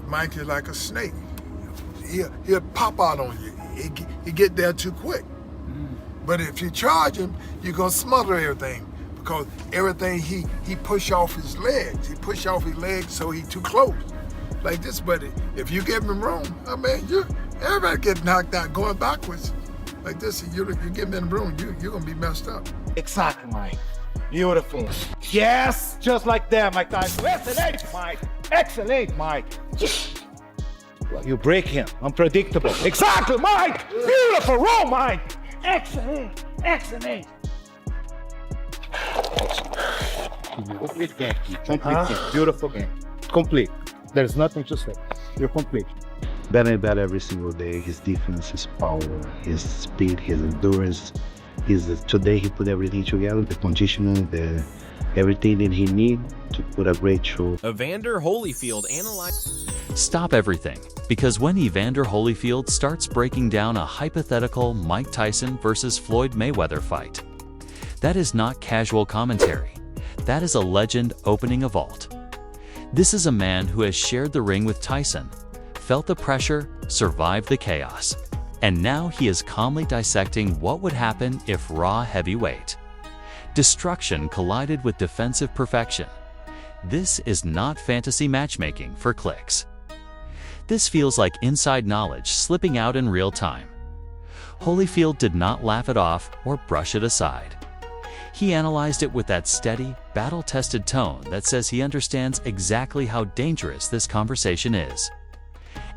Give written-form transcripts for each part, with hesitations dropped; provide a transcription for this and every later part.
Mike is like a snake. He'll pop out on you. He get there too quick. But if you charge him, you're gonna smother everything because everything he push off his legs. He push off his legs so he too close. Like this, but if you give him room, I mean, everybody get knocked out going backwards. Like this, you give him room, you're gonna be messed up. Exactly, Mike. Beautiful. Yes, just like that, Mike Tyson. Excellent, Mike. Excellent, Mike. Well, you break him. Unpredictable. Exactly, Mike. Beautiful roll, Mike. Excellent. Excellent. Complete game. Complete game. Beautiful game. Complete. There's nothing to say. You're complete. Better and better every single day. His defense, his power, his speed, his endurance. Today he put everything together, the conditioning, everything that he need to put a great show. Evander Holyfield analyzed. Stop everything, because when Evander Holyfield starts breaking down a hypothetical Mike Tyson versus Floyd Mayweather fight, that is not casual commentary. That is a legend opening a vault. This is a man who has shared the ring with Tyson, felt the pressure, survived the chaos, and now he is calmly dissecting what would happen if raw heavyweight destruction collided with defensive perfection. This is not fantasy matchmaking for clicks. This feels like inside knowledge slipping out in real time. Holyfield did not laugh it off or brush it aside. He analyzed it with that steady, battle-tested tone that says he understands exactly how dangerous this conversation is.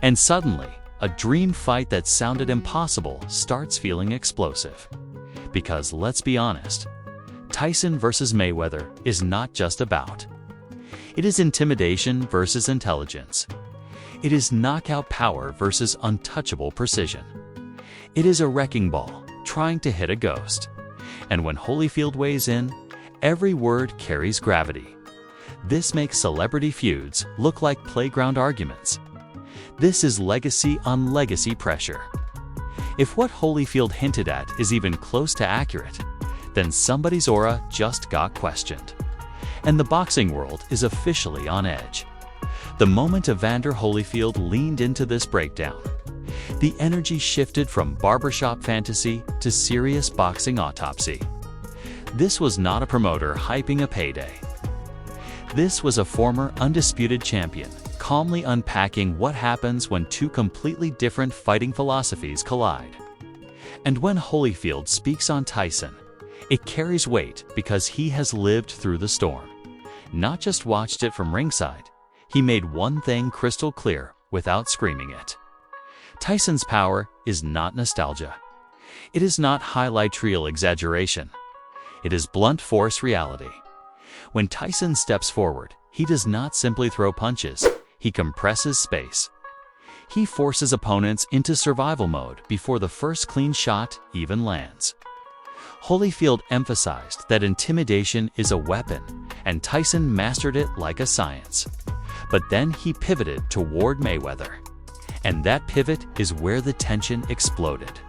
And suddenly, a dream fight that sounded impossible starts feeling explosive. Because let's be honest, Tyson versus Mayweather is not just a bout. It is intimidation versus intelligence. It is knockout power versus untouchable precision. It is a wrecking ball trying to hit a ghost. And when Holyfield weighs in, every word carries gravity. This makes celebrity feuds look like playground arguments. This is legacy on legacy pressure. If what Holyfield hinted at is even close to accurate, then somebody's aura just got questioned. And the boxing world is officially on edge. The moment Evander Holyfield leaned into this breakdown, the energy shifted from barbershop fantasy to serious boxing autopsy. This was not a promoter hyping a payday. This was a former undisputed champion, calmly unpacking what happens when two completely different fighting philosophies collide. And when Holyfield speaks on Tyson, it carries weight because he has lived through the storm. Not just watched it from ringside, he made one thing crystal clear without screaming it. Tyson's power is not nostalgia. It is not highlight reel exaggeration. It is blunt force reality. When Tyson steps forward, he does not simply throw punches, he compresses space. He forces opponents into survival mode before the first clean shot even lands. Holyfield emphasized that intimidation is a weapon, and Tyson mastered it like a science. But then he pivoted toward Mayweather. And that pivot is where the tension exploded.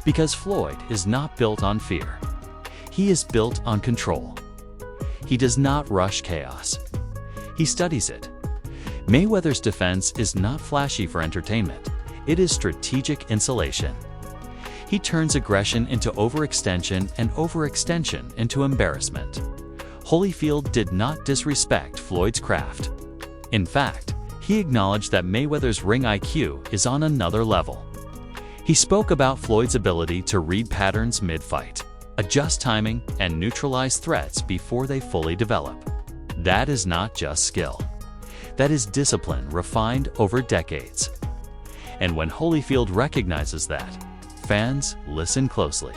Because Floyd is not built on fear. He is built on control. He does not rush chaos. He studies it. Mayweather's defense is not flashy for entertainment. It is strategic insulation. He turns aggression into overextension and overextension into embarrassment. Holyfield did not disrespect Floyd's craft. In fact, he acknowledged that Mayweather's ring IQ is on another level. He spoke about Floyd's ability to read patterns mid-fight, adjust timing, and neutralize threats before they fully develop. That is not just skill. That is discipline refined over decades. And when Holyfield recognizes that, fans listen closely.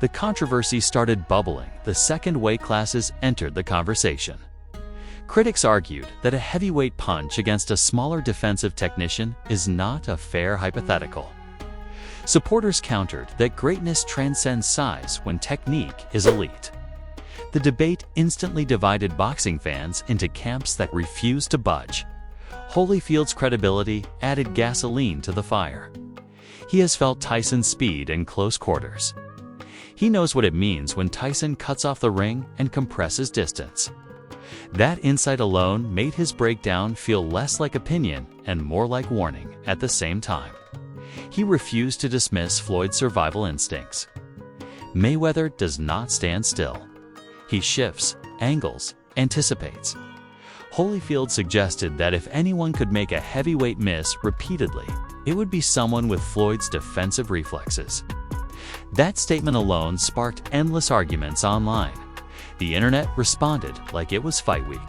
The controversy started bubbling the second weight classes entered the conversation. Critics argued that a heavyweight punch against a smaller defensive technician is not a fair hypothetical. Supporters countered that greatness transcends size when technique is elite. The debate instantly divided boxing fans into camps that refused to budge. Holyfield's credibility added gasoline to the fire. He has felt Tyson's speed in close quarters. He knows what it means when Tyson cuts off the ring and compresses distance. That insight alone made his breakdown feel less like opinion and more like warning at the same time. He refused to dismiss Floyd's survival instincts. Mayweather does not stand still. He shifts, angles, anticipates. Holyfield suggested that if anyone could make a heavyweight miss repeatedly, it would be someone with Floyd's defensive reflexes. That statement alone sparked endless arguments online. The internet responded like it was fight week.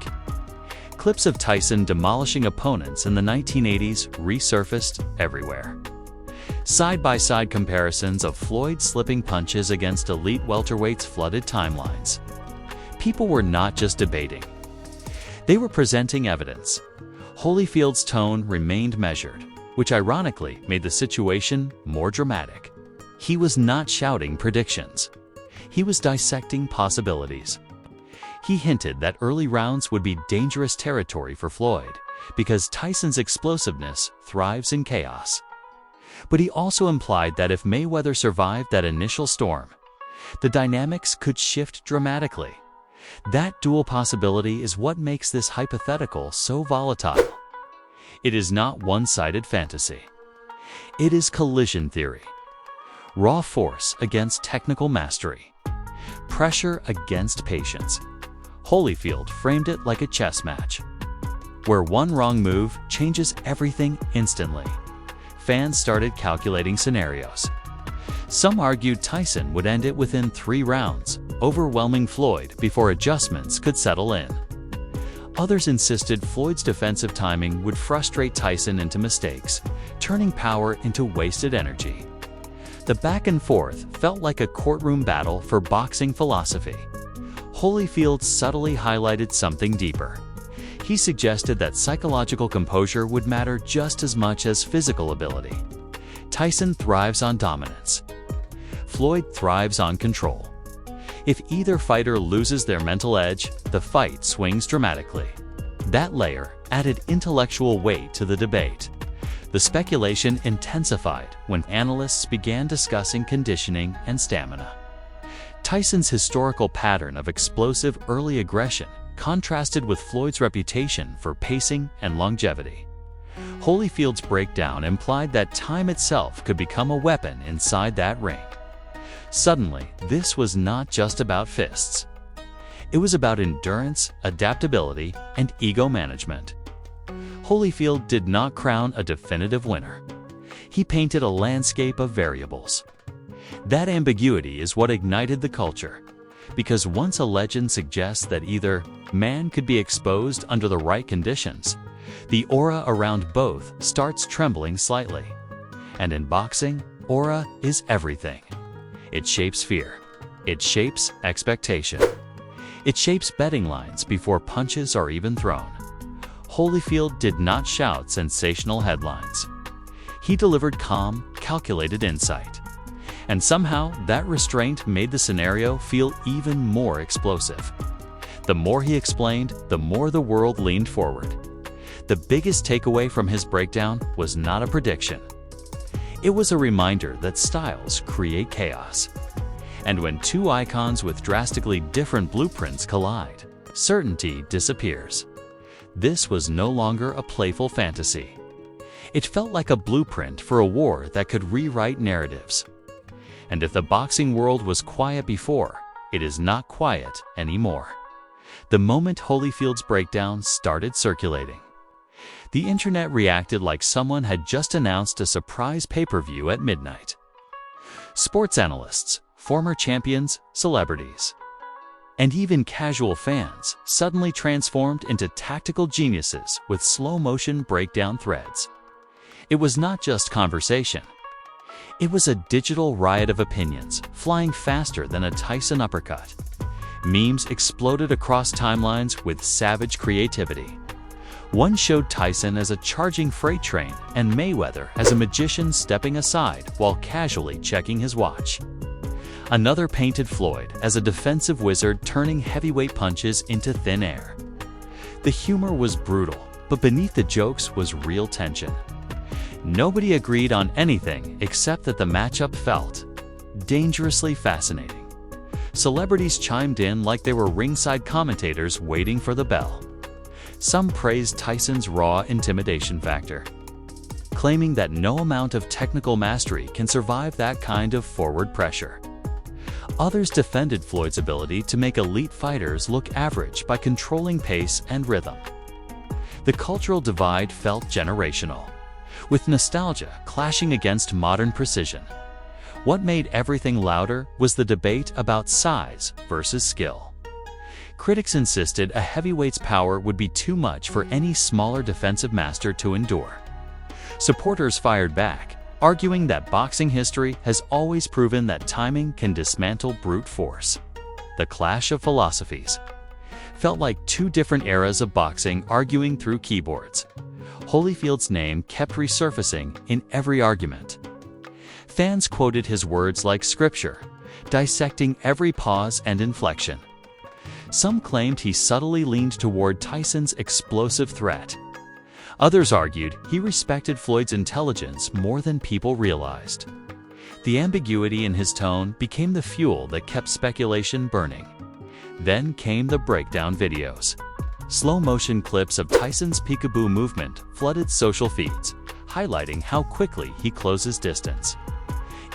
Clips of Tyson demolishing opponents in the 1980s resurfaced everywhere. Side-by-side comparisons of Floyd slipping punches against elite welterweights flooded timelines. People were not just debating. They were presenting evidence. Holyfield's tone remained measured, which ironically made the situation more dramatic. He was not shouting predictions. He was dissecting possibilities. He hinted that early rounds would be dangerous territory for Floyd because Tyson's explosiveness thrives in chaos. But he also implied that if Mayweather survived that initial storm, the dynamics could shift dramatically. That dual possibility is what makes this hypothetical so volatile. It is not one-sided fantasy. It is collision theory. Raw force against technical mastery. Pressure against patience. Holyfield framed it like a chess match, where one wrong move changes everything instantly. Fans started calculating scenarios. Some argued Tyson would end it within 3 rounds, overwhelming Floyd before adjustments could settle in. Others insisted Floyd's defensive timing would frustrate Tyson into mistakes, turning power into wasted energy. The back and forth felt like a courtroom battle for boxing philosophy. Holyfield subtly highlighted something deeper. He suggested that psychological composure would matter just as much as physical ability. Tyson thrives on dominance. Floyd thrives on control. If either fighter loses their mental edge, the fight swings dramatically. That layer added intellectual weight to the debate. The speculation intensified when analysts began discussing conditioning and stamina. Tyson's historical pattern of explosive early aggression contrasted with Floyd's reputation for pacing and longevity. Holyfield's breakdown implied that time itself could become a weapon inside that ring. Suddenly, this was not just about fists. It was about endurance, adaptability, and ego management. Holyfield did not crown a definitive winner. He painted a landscape of variables. That ambiguity is what ignited the culture, because once a legend suggests that either man could be exposed under the right conditions, the aura around both starts trembling slightly. And in boxing, aura is everything. It shapes fear. It shapes expectation. It shapes betting lines before punches are even thrown. Holyfield did not shout sensational headlines. He delivered calm, calculated insight. And somehow, that restraint made the scenario feel even more explosive. The more he explained, the more the world leaned forward. The biggest takeaway from his breakdown was not a prediction. It was a reminder that styles create chaos. And when two icons with drastically different blueprints collide, certainty disappears. This was no longer a playful fantasy. It felt like a blueprint for a war that could rewrite narratives. And if the boxing world was quiet before, it is not quiet anymore. The moment Holyfield's breakdown started circulating, the internet reacted like someone had just announced a surprise pay-per-view at midnight. Sports analysts, former champions, celebrities, and even casual fans suddenly transformed into tactical geniuses with slow-motion breakdown threads. It was not just conversation. It was a digital riot of opinions, flying faster than a Tyson uppercut. Memes exploded across timelines with savage creativity. One showed Tyson as a charging freight train and Mayweather as a magician stepping aside while casually checking his watch. Another painted Floyd as a defensive wizard turning heavyweight punches into thin air. The humor was brutal, but beneath the jokes was real tension. Nobody agreed on anything except that the matchup felt dangerously fascinating. Celebrities chimed in like they were ringside commentators waiting for the bell. Some praised Tyson's raw intimidation factor, claiming that no amount of technical mastery can survive that kind of forward pressure. Others defended Floyd's ability to make elite fighters look average by controlling pace and rhythm. The cultural divide felt generational, with nostalgia clashing against modern precision. What made everything louder was the debate about size versus skill. Critics insisted a heavyweight's power would be too much for any smaller defensive master to endure. Supporters fired back, arguing that boxing history has always proven that timing can dismantle brute force. The clash of philosophies felt like two different eras of boxing arguing through keyboards. Holyfield's name kept resurfacing in every argument. Fans quoted his words like scripture, dissecting every pause and inflection. Some claimed he subtly leaned toward Tyson's explosive threat. Others argued he respected Floyd's intelligence more than people realized. The ambiguity in his tone became the fuel that kept speculation burning. Then came the breakdown videos. Slow-motion clips of Tyson's peekaboo movement flooded social feeds, highlighting how quickly he closes distance.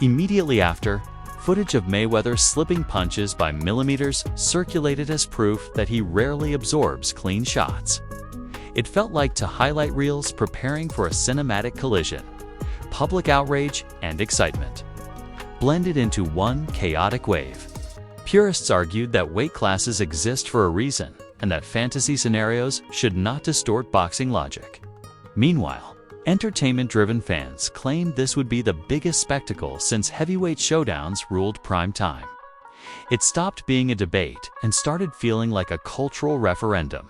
Immediately after, footage of Mayweather slipping punches by millimeters circulated as proof that he rarely absorbs clean shots. It felt like two highlight reels preparing for a cinematic collision. Public outrage and excitement blended into one chaotic wave. Purists argued that weight classes exist for a reason and that fantasy scenarios should not distort boxing logic. Meanwhile, entertainment-driven fans claimed this would be the biggest spectacle since heavyweight showdowns ruled prime time. It stopped being a debate and started feeling like a cultural referendum.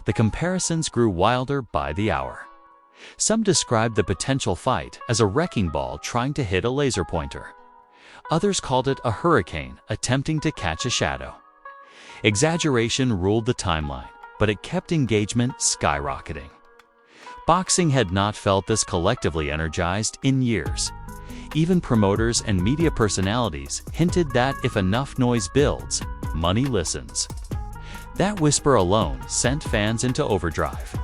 The comparisons grew wilder by the hour. Some described the potential fight as a wrecking ball trying to hit a laser pointer. Others called it a hurricane attempting to catch a shadow. Exaggeration ruled the timeline, but it kept engagement skyrocketing. Boxing had not felt this collectively energized in years. Even promoters and media personalities hinted that if enough noise builds, money listens. That whisper alone sent fans into overdrive.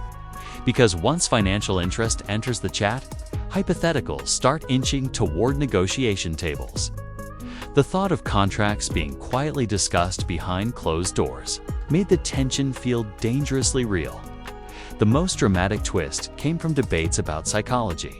Because once financial interest enters the chat, hypotheticals start inching toward negotiation tables. The thought of contracts being quietly discussed behind closed doors made the tension feel dangerously real. The most dramatic twist came from debates about psychology.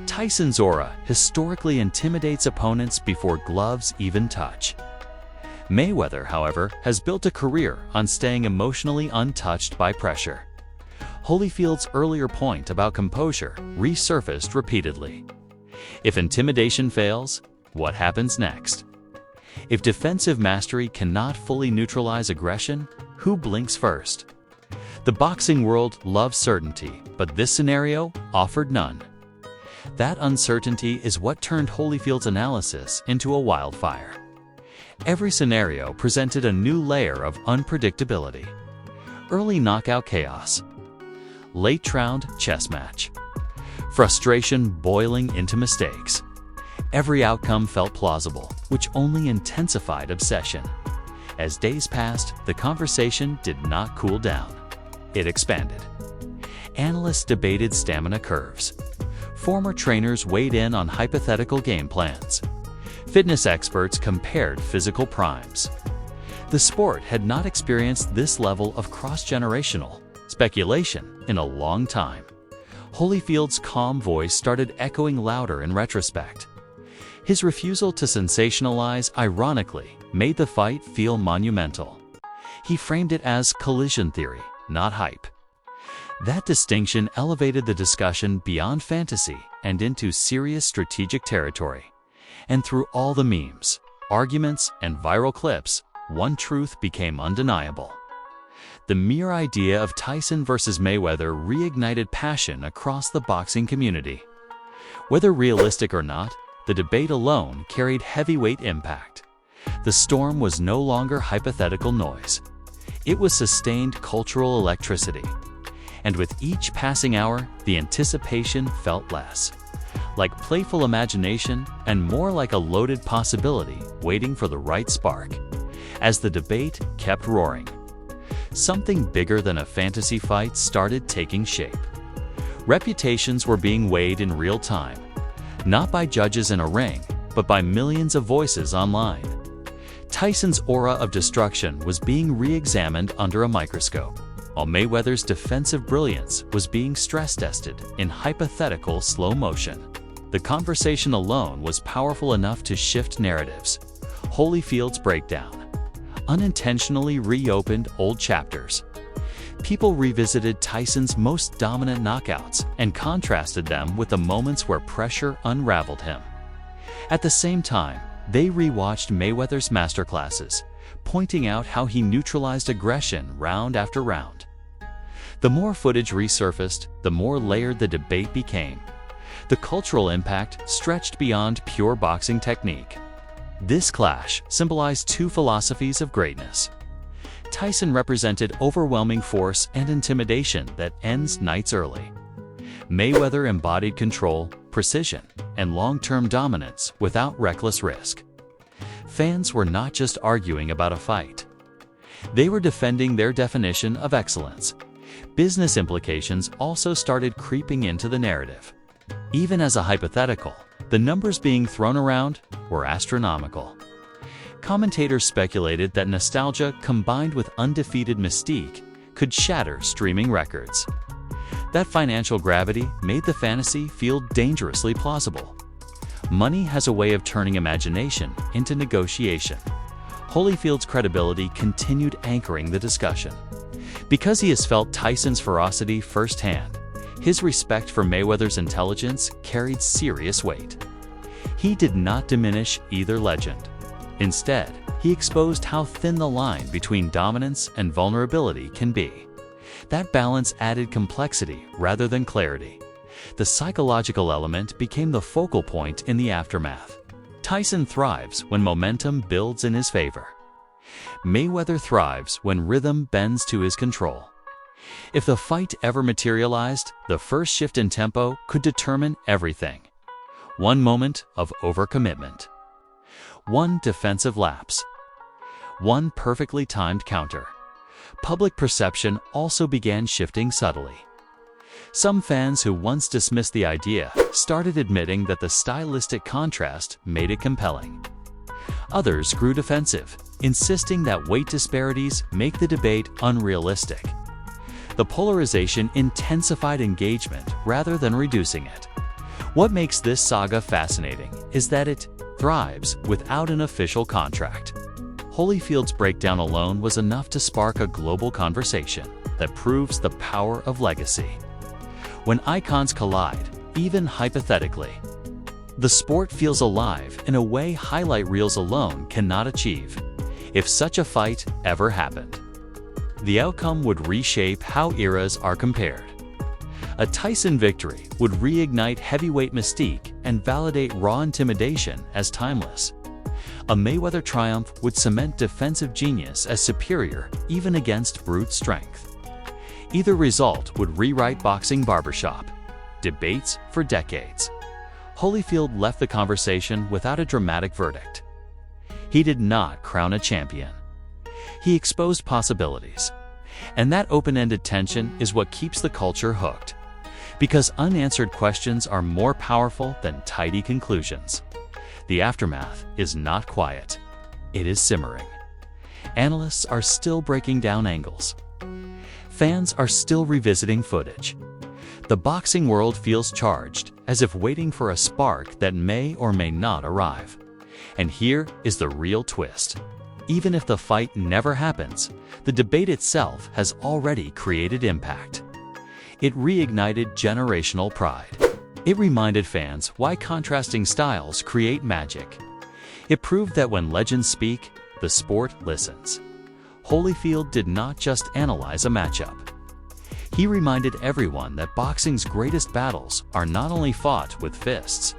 Tyson's aura historically intimidates opponents before gloves even touch. Mayweather, however, has built a career on staying emotionally untouched by pressure. Holyfield's earlier point about composure resurfaced repeatedly. If intimidation fails, what happens next? If defensive mastery cannot fully neutralize aggression, who blinks first? The boxing world loves certainty, but this scenario offered none. That uncertainty is what turned Holyfield's analysis into a wildfire. Every scenario presented a new layer of unpredictability. Early knockout chaos. Late round chess match. Frustration boiling into mistakes. Every outcome felt plausible, which only intensified obsession. As days passed, the conversation did not cool down. It expanded. Analysts debated stamina curves. Former trainers weighed in on hypothetical game plans. Fitness experts compared physical primes. The sport had not experienced this level of cross-generational speculation in a long time. Holyfield's calm voice started echoing louder in retrospect. His refusal to sensationalize, ironically, made the fight feel monumental. He framed it as collision theory, not hype. That distinction elevated the discussion beyond fantasy and into serious strategic territory. And through all the memes, arguments, and viral clips, one truth became undeniable. The mere idea of Tyson versus Mayweather reignited passion across the boxing community. Whether realistic or not, the debate alone carried heavyweight impact. The storm was no longer hypothetical noise. It was sustained cultural electricity. And with each passing hour, the anticipation felt less like playful imagination and more like a loaded possibility waiting for the right spark. As the debate kept roaring, something bigger than a fantasy fight started taking shape. Reputations were being weighed in real time, not by judges in a ring, but by millions of voices online. Tyson's aura of destruction was being re-examined under a microscope, while Mayweather's defensive brilliance was being stress-tested in hypothetical slow motion. The conversation alone was powerful enough to shift narratives. Holyfield's breakdown unintentionally reopened old chapters. People revisited Tyson's most dominant knockouts and contrasted them with the moments where pressure unraveled him. At the same time, they rewatched Mayweather's masterclasses, pointing out how he neutralized aggression round after round. The more footage resurfaced, the more layered the debate became. The cultural impact stretched beyond pure boxing technique. This clash symbolized two philosophies of greatness. Tyson represented overwhelming force and intimidation that ends nights early. Mayweather embodied control, precision, and long-term dominance without reckless risk. Fans were not just arguing about a fight. They were defending their definition of excellence. Business implications also started creeping into the narrative. Even as a hypothetical, the numbers being thrown around were astronomical. Commentators speculated that nostalgia combined with undefeated mystique could shatter streaming records. That financial gravity made the fantasy feel dangerously plausible. Money has a way of turning imagination into negotiation. Holyfield's credibility continued anchoring the discussion. Because he has felt Tyson's ferocity firsthand, his respect for Mayweather's intelligence carried serious weight. He did not diminish either legend. Instead, he exposed how thin the line between dominance and vulnerability can be. That balance added complexity rather than clarity. The psychological element became the focal point in the aftermath. Tyson thrives when momentum builds in his favor. Mayweather thrives when rhythm bends to his control. If the fight ever materialized, the first shift in tempo could determine everything. One moment of overcommitment. One defensive lapse. One perfectly timed counter. Public perception also began shifting subtly. Some fans who once dismissed the idea started admitting that the stylistic contrast made it compelling. Others grew defensive, insisting that weight disparities make the debate unrealistic. The polarization intensified engagement rather than reducing it. What makes this saga fascinating is that it thrives without an official contract. Holyfield's breakdown alone was enough to spark a global conversation that proves the power of legacy. When icons collide, even hypothetically, the sport feels alive in a way highlight reels alone cannot achieve. If such a fight ever happened, the outcome would reshape how eras are compared. A Tyson victory would reignite heavyweight mystique and validate raw intimidation as timeless. A Mayweather triumph would cement defensive genius as superior even against brute strength. Either result would rewrite boxing barbershop debates for decades. Holyfield left the conversation without a dramatic verdict. He did not crown a champion. He exposed possibilities. And that open-ended tension is what keeps the culture hooked. Because unanswered questions are more powerful than tidy conclusions. The aftermath is not quiet. It is simmering. Analysts are still breaking down angles. Fans are still revisiting footage. The boxing world feels charged, as if waiting for a spark that may or may not arrive. And here is the real twist. Even if the fight never happens, the debate itself has already created impact. It reignited generational pride. It reminded fans why contrasting styles create magic. It proved that when legends speak, the sport listens. Holyfield did not just analyze a matchup. He reminded everyone that boxing's greatest battles are not only fought with fists.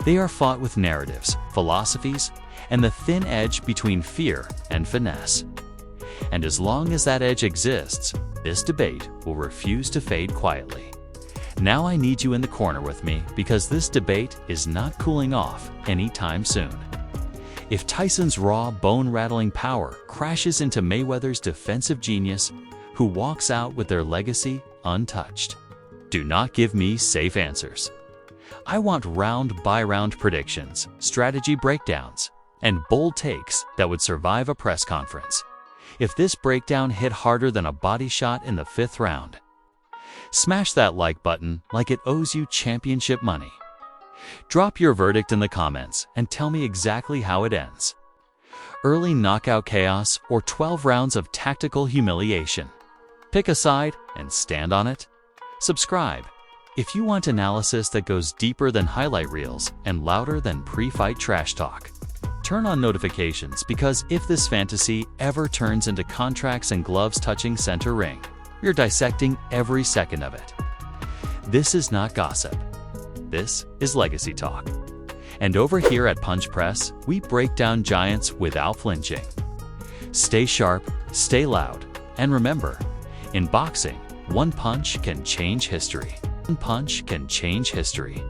They are fought with narratives, philosophies, and the thin edge between fear and finesse. And as long as that edge exists, this debate will refuse to fade quietly. Now I need you in the corner with me because this debate is not cooling off anytime soon. If Tyson's raw, bone-rattling power crashes into Mayweather's defensive genius, who walks out with their legacy untouched? Do not give me safe answers. I want round-by-round predictions, strategy breakdowns, and bold takes that would survive a press conference. If this breakdown hit harder than a body shot in the 5th round, smash that like button like it owes you championship money. Drop your verdict in the comments and tell me exactly how it ends. Early knockout chaos or 12 rounds of tactical humiliation? Pick a side and stand on it. Subscribe if you want analysis that goes deeper than highlight reels and louder than pre-fight trash talk. Turn on notifications because if this fantasy ever turns into contracts and gloves touching center ring, you're dissecting every second of it. This is not gossip. This is legacy talk. And over here at Punch Press, we break down giants without flinching. Stay sharp, stay loud, and remember, in boxing, one punch can change history. One punch can change history.